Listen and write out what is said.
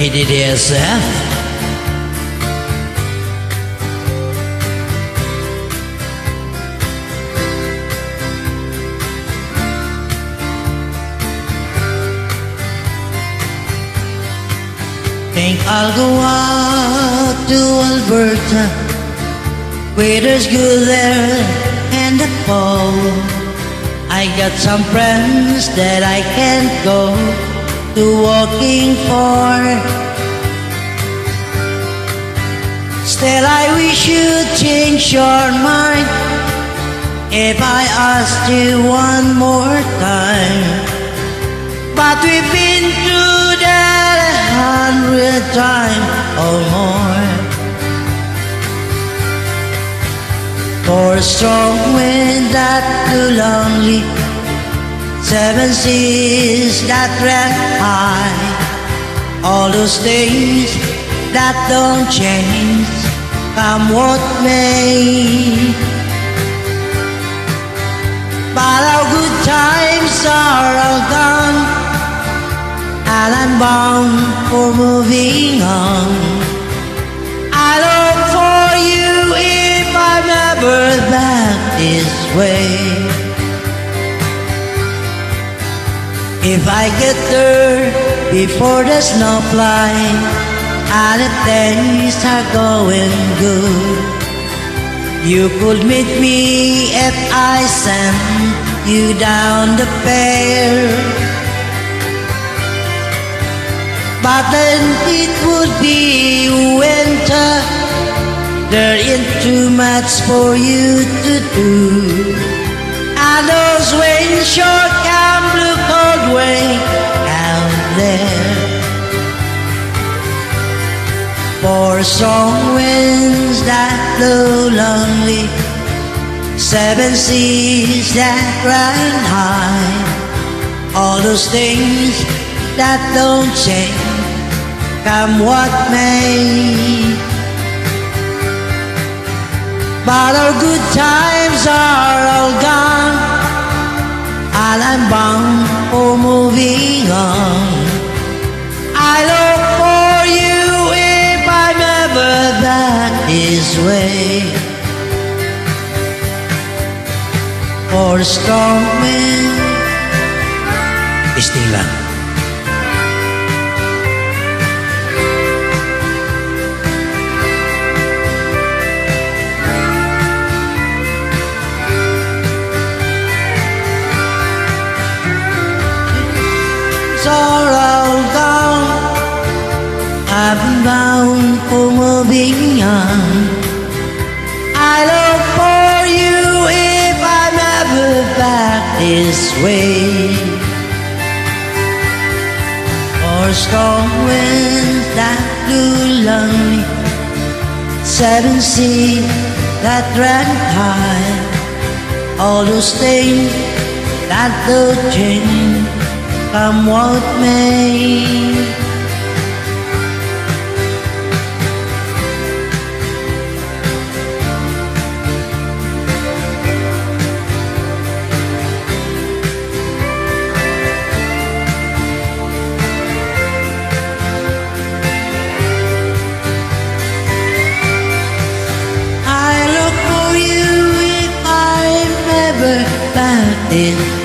ADDSF. Think I'll go out to Alberta, weather's good there and the fall. I got some friends that I can't go to walking for. Still I wish you'd change your mind if I asked you one more time. But we've been through that 100 times or more. For a strong wind that blew lonely, 7 seas that ran high, all those things that don't change, come what may. But our good times are all gone, and I'm bound for moving on. I long for you if I'm ever back this way. If I get there before the snow flies and the things are going good, you could meet me if I send you down the fair. But then it would be winter, there ain't too much for you to do, and those winds sure can blow cold way out there. For strong winds that blow lonely, 7 seas that run high, all those things that don't change, come what may. But our good times are all gone, and I'm bound for moving on. I look for you if I'm ever back this way. For a strong wind, isting lang. Are all gone, I'm bound for moving on. I look for you if I'm ever back this way. For strong winds that blew lonely, 7 seas that ran high, all those things that don't change, come what may. I look for you if I'm ever back this